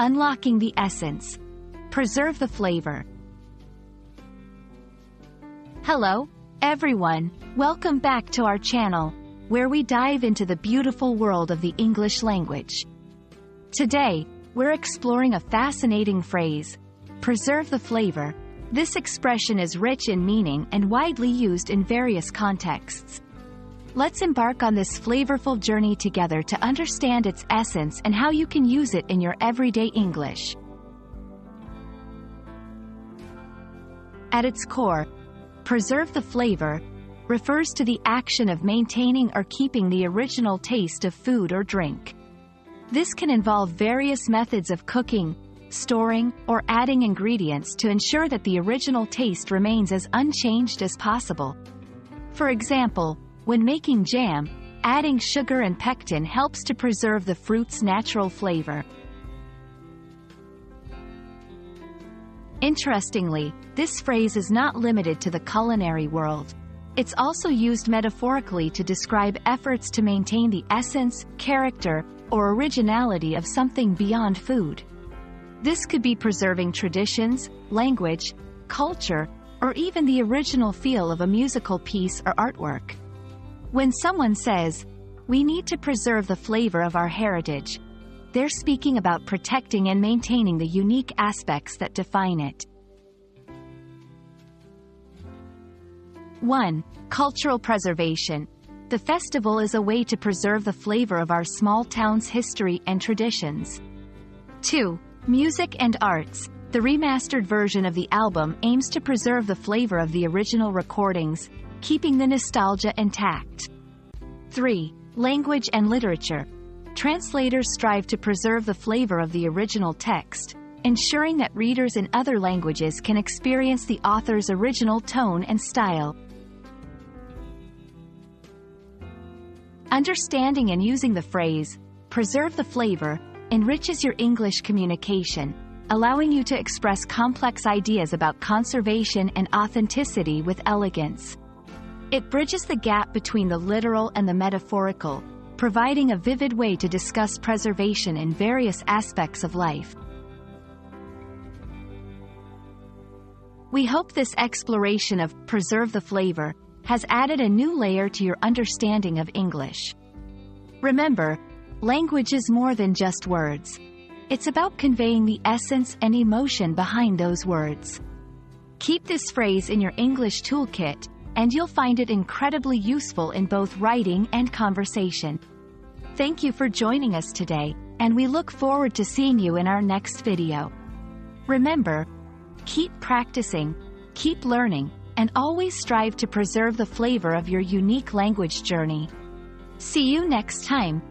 Unlocking the essence. Preserve the flavor. Hello, everyone. Welcome back to our channel, where we dive into the beautiful world of the English language. Today, we're exploring a fascinating phrase, preserve the flavor. This expression is rich in meaning and widely used in various contexts. Let's embark on this flavorful journey together to understand its essence and how you can use it in your everyday English. At its core, preserve the flavor refers to the action of maintaining or keeping the original taste of food or drink. This can involve various methods of cooking, storing, or adding ingredients to ensure that the original taste remains as unchanged as possible. For example, when making jam, adding sugar and pectin helps to preserve the fruit's natural flavor. Interestingly, this phrase is not limited to the culinary world. It's also used metaphorically to describe efforts to maintain the essence, character, or originality of something beyond food. This could be preserving traditions, language, culture, or even the original feel of a musical piece or artwork. When someone says, "We need to preserve the flavor of our heritage," they're speaking about protecting and maintaining the unique aspects that define it. 1. Cultural preservation. The festival is a way to preserve the flavor of our small town's history and traditions. 2. Music and arts. The remastered version of the album aims to preserve the flavor of the original recordings, keeping the nostalgia intact. 3. Language and literature. Translators strive to preserve the flavor of the original text, ensuring that readers in other languages can experience the author's original tone and style. Understanding and using the phrase, preserve the flavor, enriches your English communication, allowing you to express complex ideas about conservation and authenticity with elegance. It bridges the gap between the literal and the metaphorical, providing a vivid way to discuss preservation in various aspects of life. We hope this exploration of preserve the flavor has added a new layer to your understanding of English. Remember, language is more than just words. It's about conveying the essence and emotion behind those words. Keep this phrase in your English toolkit, and you'll find it incredibly useful in both writing and conversation. Thank you for joining us today, and we look forward to seeing you in our next video. Remember, keep practicing, keep learning, and always strive to preserve the flavor of your unique language journey. See you next time.